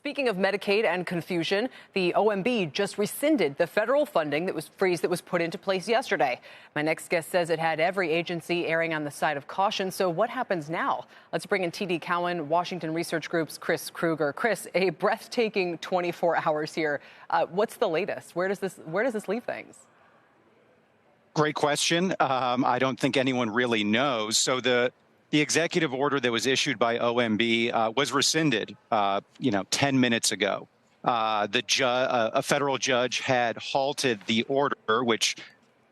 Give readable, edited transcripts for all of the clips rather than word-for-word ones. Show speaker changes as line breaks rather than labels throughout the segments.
Speaking of Medicaid and confusion, the OMB just rescinded the federal funding that was put into place yesterday. My next guest says it had every agency erring on the side of caution. So what happens now? Let's bring in TD Cowen, Washington Research Group's Chris Krueger. Chris, a breathtaking 24 hours here. What's the latest? Where does this leave things?
Great question. I don't think anyone really knows. So the executive order that was issued by OMB was rescinded, 10 minutes ago. A federal judge had halted the order, which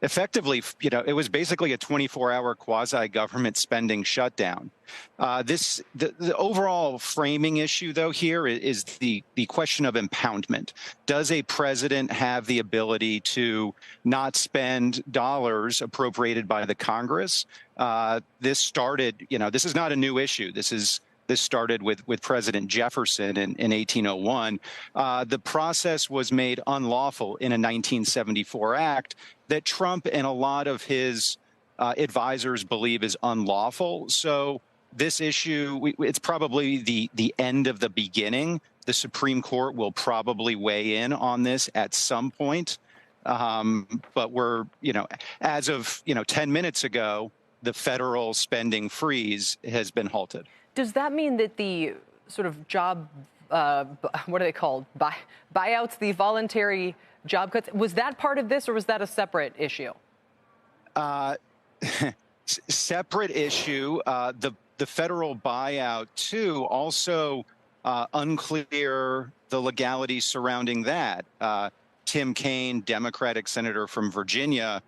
effectively, it was basically a 24-hour quasi-government spending shutdown. The overall framing issue, though, here is the question of impoundment. Does a president have the ability to not spend dollars appropriated by the Congress? This started, this is not a new issue. This started with President Jefferson in 1801. The process was made unlawful in a 1974 act that Trump and a lot of his advisors believe is unlawful. So this issue, it's probably the end of the beginning. The Supreme Court will probably weigh in on this at some point. But we're, as of, 10 minutes ago, the federal spending freeze has been halted.
Does that mean that the sort of job, what are they called? Buyouts, the voluntary job cuts, was that part of this or was that a separate issue?
Separate issue. The federal buyout, too, also unclear the legality surrounding that. Tim Kaine, Democratic senator from Virginia,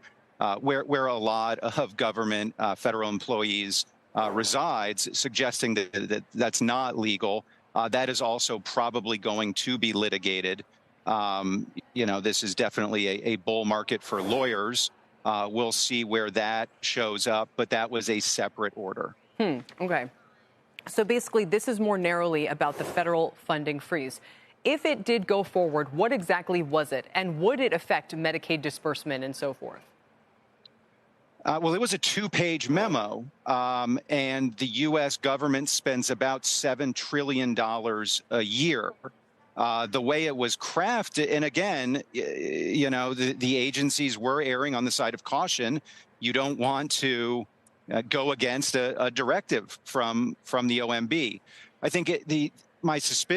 where a lot of government federal employees resides, suggesting that that's not legal. That is also probably going to be litigated. This is definitely a bull market for lawyers. We'll see where that shows up, but that was a separate order.
Okay. So basically, this is more narrowly about the federal funding freeze. If it did go forward, what exactly was it? And would it affect Medicaid disbursement and so forth?
Well, it was a two-page memo, and the U.S. government spends about $7 trillion a year. The way it was crafted, and again, the agencies were erring on the side of caution. You don't want to go against a directive from the OMB. I think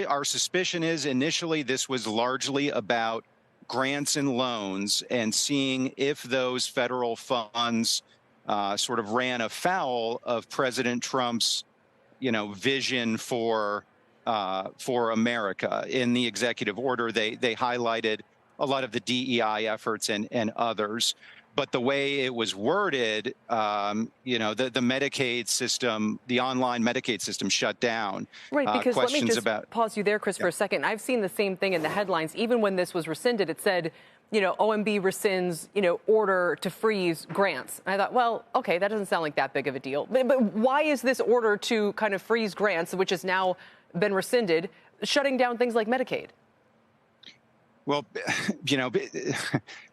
our suspicion is initially this was largely about grants and loans and seeing if those federal funds sort of ran afoul of President Trump's, vision for America. In the executive order, they highlighted a lot of the DEI efforts and others. But the way it was worded, the Medicaid system, the online Medicaid system shut down.
Right, because let me just pause you there, Chris, for a second. I've seen the same thing in the headlines. Even when this was rescinded, it said, OMB rescinds, order to freeze grants. And I thought, well, okay, that doesn't sound like that big of a deal. But why is this order to kind of freeze grants, which has now been rescinded, shutting down things like Medicaid?
Well,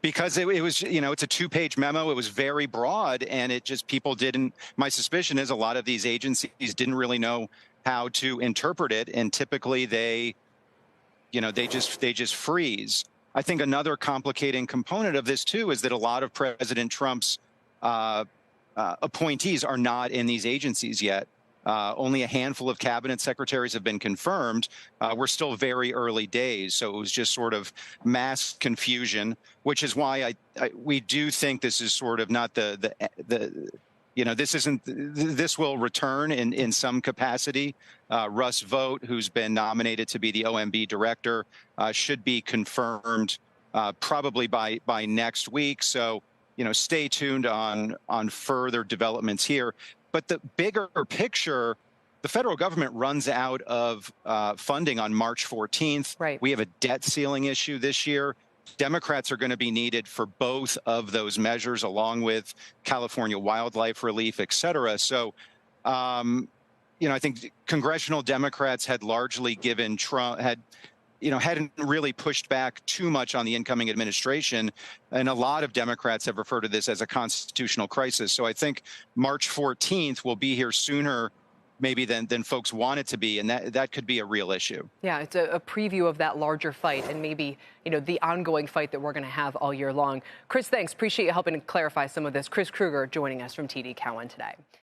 because it was, it's a two-page memo. It was very broad, and it just people didn't. My suspicion is a lot of these agencies didn't really know how to interpret it, and typically they just freeze. I think another complicating component of this too is that a lot of President Trump's appointees are not in these agencies yet. Only a handful of cabinet secretaries have been confirmed. We're still very early days, so it was just sort of mass confusion, which is why we do think this is sort of not this will return in some capacity. Russ Vought, who's been nominated to be the OMB director, should be confirmed probably by next week. So, stay tuned on further developments here. But the bigger picture, the federal government runs out of funding on March 14th.
Right.
We have a debt ceiling issue this year. Democrats are going to be needed for both of those measures, along with California wildlife relief, et cetera. So, I think congressional Democrats had largely given Trump, hadn't really pushed back too much on the incoming administration. And a lot of Democrats have referred to this as a constitutional crisis. So I think March 14th will be here sooner maybe than folks want it to be, and that could be a real issue.
Yeah, it's a preview of that larger fight and maybe, the ongoing fight that we're going to have all year long. Chris, thanks. Appreciate you helping to clarify some of this. Chris Krueger joining us from TD Cowen today.